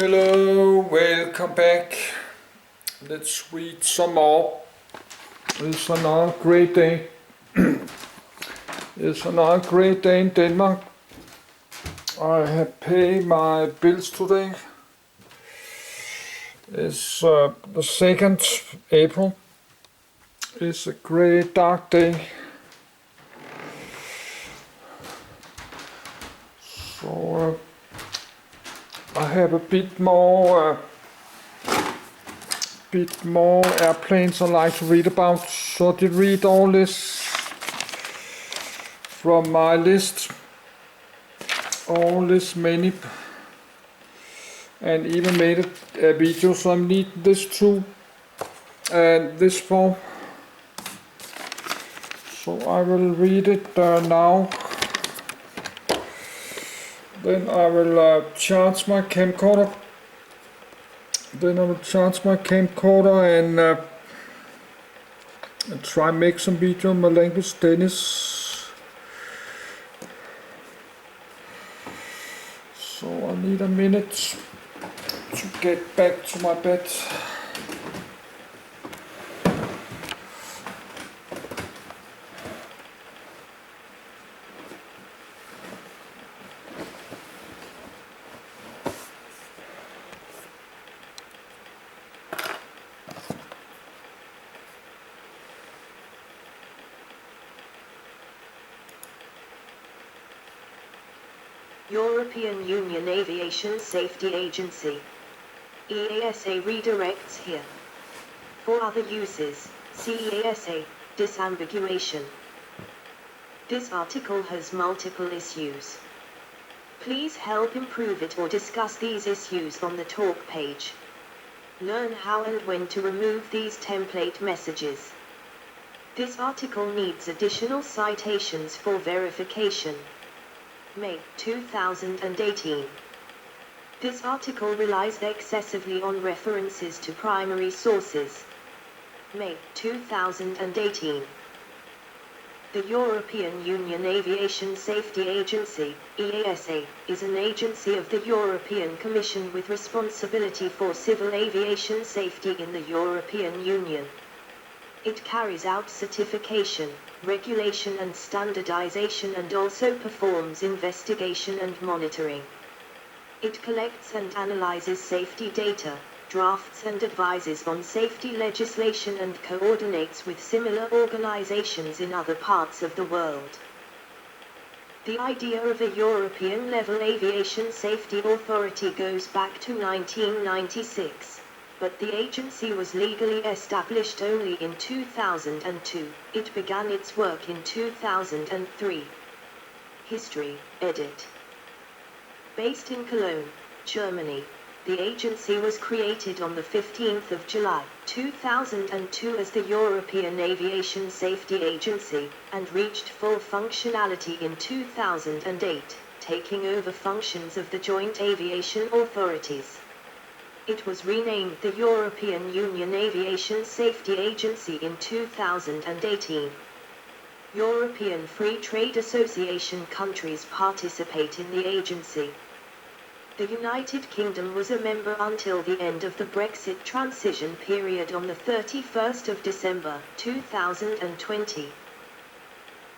Hello, welcome back. Let's read some more. It's another great day. It's another great day in Denmark. I have paid my bills today. It's the 2nd April. It's a great dark day. So I have a bit more airplanes I like to read about. So I did read all this from my list. All this many, and even made a video. So I need this too and this form. So I will read it now. Then I will charge my camcorder. And try make some video in my language, Danish. So I need a minute to get back to my bed. European Union Aviation Safety Agency. EASA redirects here. For other uses, see EASA, disambiguation. This article has multiple issues. Please help improve it or discuss these issues on the talk page. Learn how and when to remove these template messages. This article needs additional citations for verification. May 2018. This article relies excessively on references to primary sources. May 2018. The European Union Aviation Safety Agency, EASA, is an agency of the European Commission with responsibility for civil aviation safety in the European Union. It carries out certification, regulation and standardization and also performs investigation and monitoring. It collects and analyzes safety data, drafts and advises on safety legislation and coordinates with similar organizations in other parts of the world. The idea of a European-level aviation safety authority goes back to 1996. But the agency was legally established only in 2002. It began its work in 2003. History, edit. Based in Cologne, Germany, the agency was created on the 15th of July, 2002 as the European Aviation Safety Agency, and reached full functionality in 2008, taking over functions of the joint aviation authorities. It was renamed the European Union Aviation Safety Agency in 2018. European Free Trade Association countries participate in the agency. The United Kingdom was a member until the end of the Brexit transition period on the 31st of December 2020.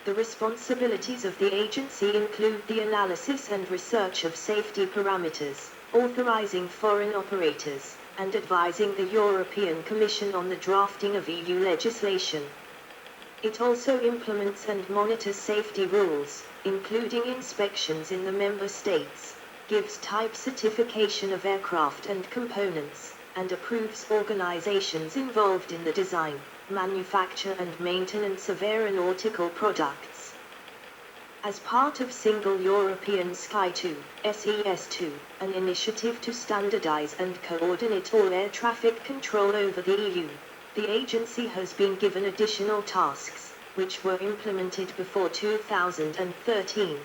The responsibilities of the agency include the analysis and research of safety parameters, authorizing foreign operators, and advising the European Commission on the drafting of EU legislation. It also implements and monitors safety rules, including inspections in the member states, gives type certification of aircraft and components, and approves organizations involved in the design, manufacture and maintenance of aeronautical products. As part of Single European Sky 2, SES2, an initiative to standardize and coordinate all air traffic control over the EU, the agency has been given additional tasks, which were implemented before 2013.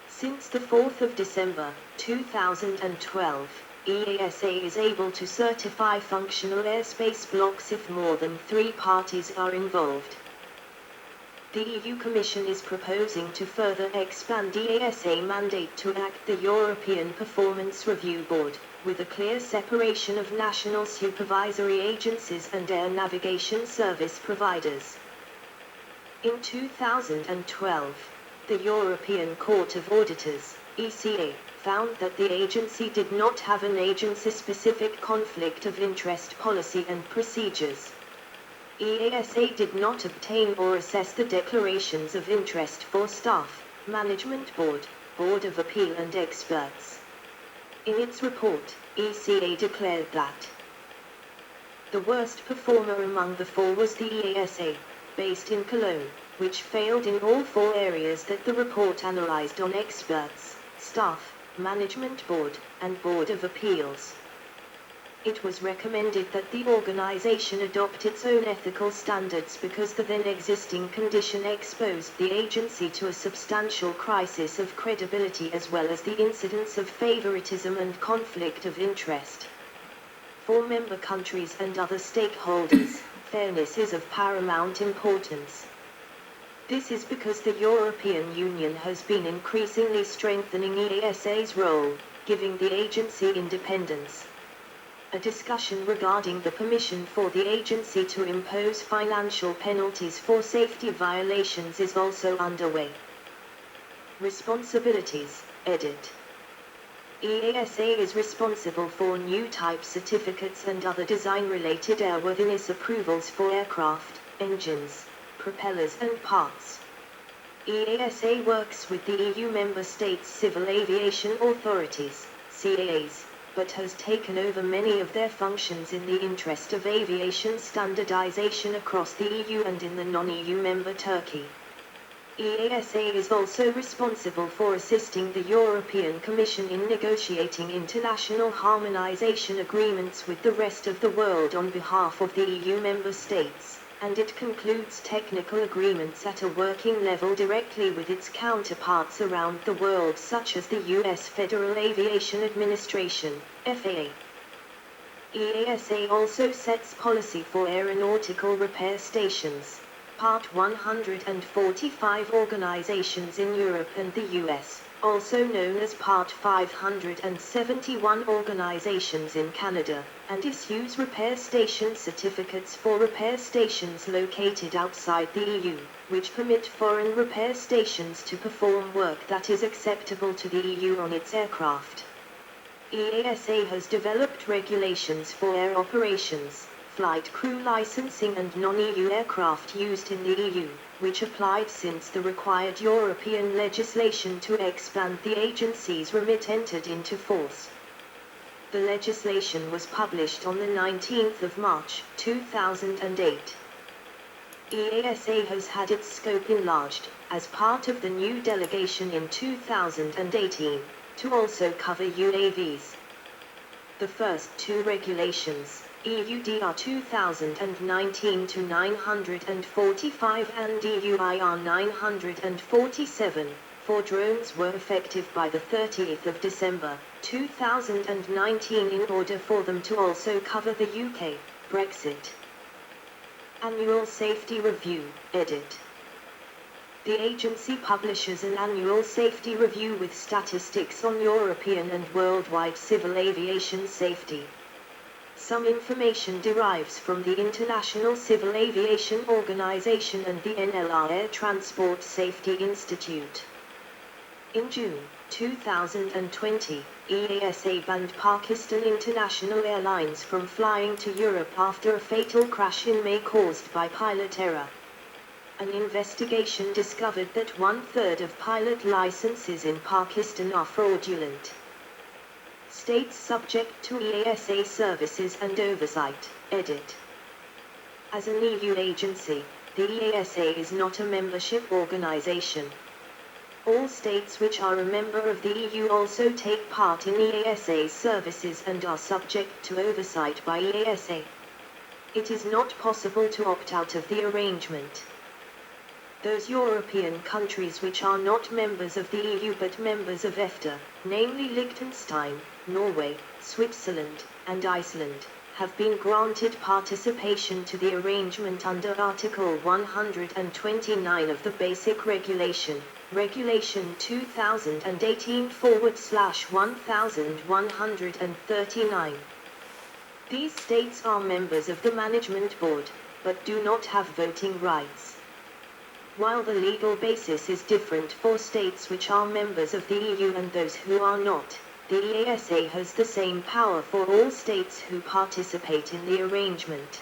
Since the 4th of December, 2012, EASA is able to certify functional airspace blocks if more than 3 parties are involved. The EU Commission is proposing to further expand EASA mandate to act the European Performance Review Board, with a clear separation of national supervisory agencies and air navigation service providers. In 2012, the European Court of Auditors, ECA, found that the agency did not have an agency-specific conflict of interest policy and procedures. EASA did not obtain or assess the declarations of interest for staff, management board, board of appeal and experts. In its report, ECA declared that the worst performer among the four was the EASA, based in Cologne, which failed in all four areas that the report analyzed on experts, staff, management board, and board of appeals. It was recommended that the organization adopt its own ethical standards because the then existing condition exposed the agency to a substantial crisis of credibility as well as the incidence of favoritism and conflict of interest. For member countries and other stakeholders, fairness is of paramount importance. This is because the European Union has been increasingly strengthening EASA's role, giving the agency independence. A discussion regarding the permission for the agency to impose financial penalties for safety violations is also underway. Responsibilities, edit. EASA is responsible for new type certificates and other design-related airworthiness approvals for aircraft, engines, propellers and parts. EASA works with the EU member states' civil aviation authorities, CAAs, but has taken over many of their functions in the interest of aviation standardization across the EU and in the non-EU member Turkey. EASA is also responsible for assisting the European Commission in negotiating international harmonization agreements with the rest of the world on behalf of the EU member states, and it concludes technical agreements at a working level directly with its counterparts around the world such as the US Federal Aviation Administration, FAA. EASA also sets policy for aeronautical repair stations, Part 145 organizations in Europe and the US, also known as Part 571 organizations in Canada, and issues repair station certificates for repair stations located outside the EU, which permit foreign repair stations to perform work that is acceptable to the EU on its aircraft. EASA has developed regulations for air operations, flight crew licensing and non-EU aircraft used in the EU, which applied since the required European legislation to expand the agency's remit entered into force. The legislation was published on the 19th of March, 2008. EASA has had its scope enlarged, as part of the new delegation in 2018, to also cover UAVs. The first two regulations, EUDR 2019-945 and EUIR 947, for drones were effective by the 30th of December, 2019 in order for them to also cover the UK, Brexit. Annual Safety Review, edit. The agency publishes an annual safety review with statistics on European and worldwide civil aviation safety. Some information derives from the International Civil Aviation Organization and the NLR Air Transport Safety Institute. In June 2020, EASA banned Pakistan International Airlines from flying to Europe after a fatal crash in May caused by pilot error. An investigation discovered that 1/3 of pilot licenses in Pakistan are fraudulent. States subject to EASA services and oversight, edit. As an EU agency, the EASA is not a membership organization. All states which are a member of the EU also take part in EASA's services and are subject to oversight by EASA. It is not possible to opt out of the arrangement. Those European countries which are not members of the EU but members of EFTA, namely Liechtenstein, Norway, Switzerland, and Iceland, have been granted participation to the arrangement under Article 129 of the Basic Regulation, Regulation 2018/1139. These states are members of the Management Board, but do not have voting rights. While the legal basis is different for states which are members of the EU and those who are not, the EASA has the same power for all states who participate in the arrangement.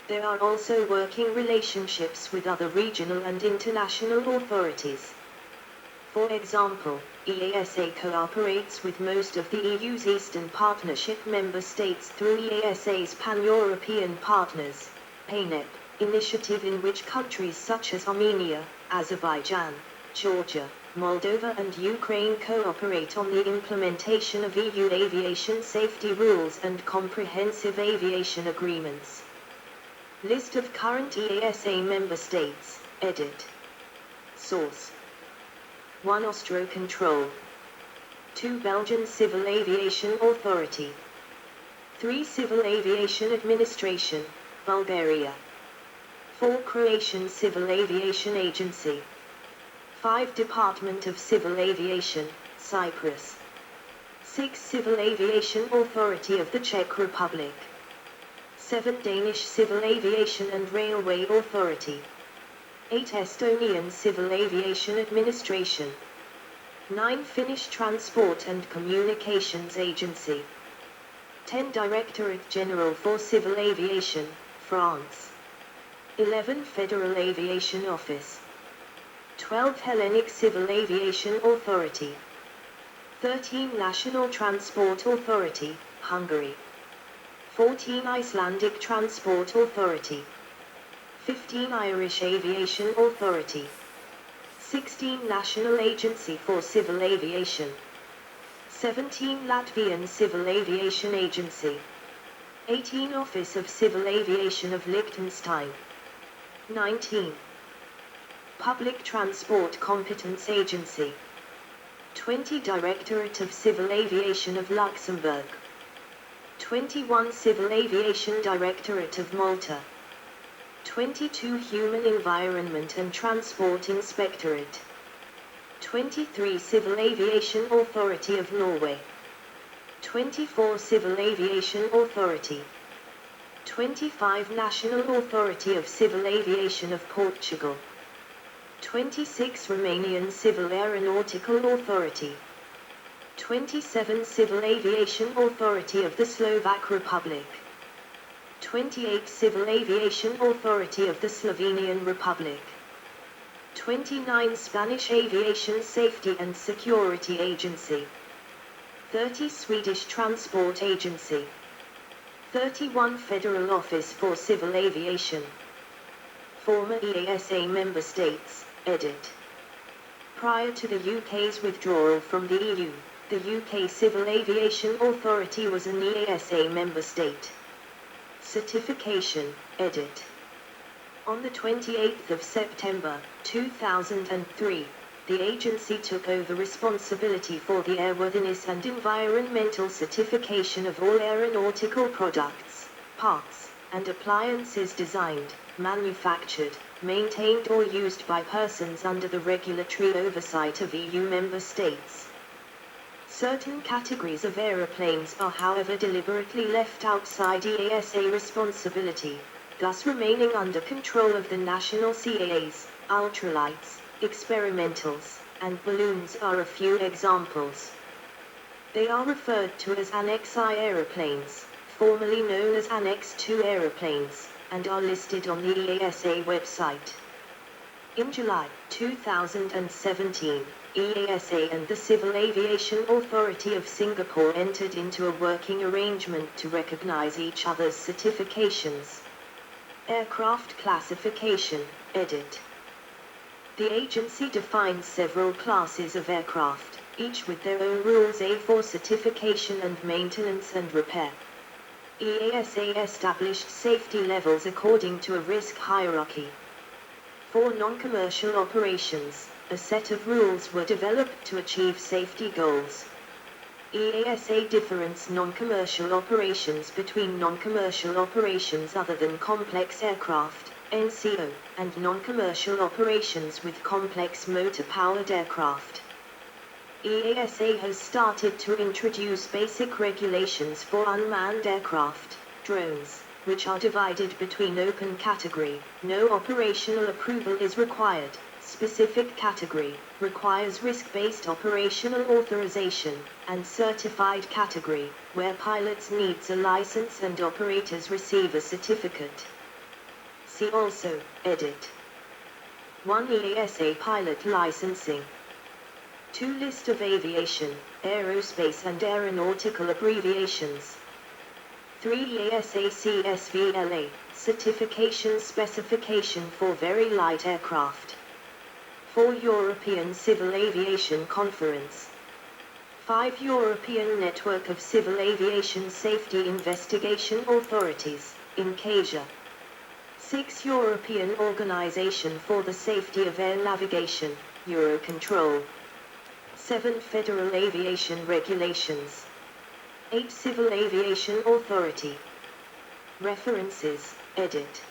There are also working relationships with other regional and international authorities. For example, EASA cooperates with most of the EU's Eastern Partnership member states through EASA's Pan-European Partners (PANEP) initiative, in which countries such as Armenia, Azerbaijan, Georgia, Moldova and Ukraine cooperate on the implementation of EU aviation safety rules and comprehensive aviation agreements. List of current EASA member states, edit. Source: 1. Austrocontrol. 2. Belgian Civil Aviation Authority. 3. Civil Aviation Administration, Bulgaria. 4. Croatian Civil Aviation Agency. 5. Department of Civil Aviation, Cyprus. 6. Civil Aviation Authority of the Czech Republic. 7. Danish Civil Aviation and Railway Authority. 8. Estonian Civil Aviation Administration. 9. Finnish Transport and Communications Agency. 10. Directorate General for Civil Aviation, France. 11. Federal Aviation Office. 12. Hellenic Civil Aviation Authority. 13. National Transport Authority, Hungary. 14. Icelandic Transport Authority. 15. Irish Aviation Authority. 16. National Agency for Civil Aviation. 17. Latvian Civil Aviation Agency. 18. Office of Civil Aviation of Liechtenstein. 19. Public Transport Competence Agency. 20. Directorate of Civil Aviation of Luxembourg. 21. Civil Aviation Directorate of Malta. 22. Human Environment and Transport Inspectorate. 23. Civil Aviation Authority of Norway. 24. Civil Aviation Authority. 25. National Authority of Civil Aviation of Portugal. 26. Romanian Civil Aeronautical Authority. 27. Civil Aviation Authority of the Slovak Republic. 28. Civil Aviation Authority of the Slovenian Republic. 29. Spanish Aviation Safety and Security Agency. 30. Swedish Transport Agency. 31. Federal Office for Civil Aviation. Former EASA member states, edit. Prior to the UK's withdrawal from the EU, the UK Civil Aviation Authority was an EASA member state. Certification, edit. On the 28th of September, 2003, the agency took over responsibility for the airworthiness and environmental certification of all aeronautical products, parts, and appliances designed, manufactured, maintained or used by persons under the regulatory oversight of EU member states. Certain categories of aeroplanes are however deliberately left outside EASA responsibility, thus remaining under control of the national CAAs. Ultralights, experimentals, and balloons are a few examples. They are referred to as Annex I aeroplanes, formerly known as Annex II aeroplanes, and are listed on the EASA website. In July 2017, EASA and the Civil Aviation Authority of Singapore entered into a working arrangement to recognize each other's certifications. Aircraft Classification, edit. The agency defines several classes of aircraft, each with their own rules for certification and maintenance and repair. EASA established safety levels according to a risk hierarchy. For non-commercial operations, a set of rules were developed to achieve safety goals. EASA difference non-commercial operations between non-commercial operations other than complex aircraft, NCO, and non-commercial operations with complex motor-powered aircraft. EASA has started to introduce basic regulations for unmanned aircraft, drones, which are divided between open category, no operational approval is required, specific category, requires risk-based operational authorization, and certified category, where pilots needs a license and operators receive a certificate. See also, edit. 1. EASA pilot licensing. 2. List of aviation, aerospace and aeronautical abbreviations. 3. EASA CSVLA, certification specification for very light aircraft. 4. European Civil Aviation Conference. 5. European Network of Civil Aviation Safety Investigation Authorities, in EASA. 6. European Organization for the Safety of Air Navigation, Eurocontrol. 7. Federal Aviation Regulations. 8. Civil Aviation Authority. References, edit.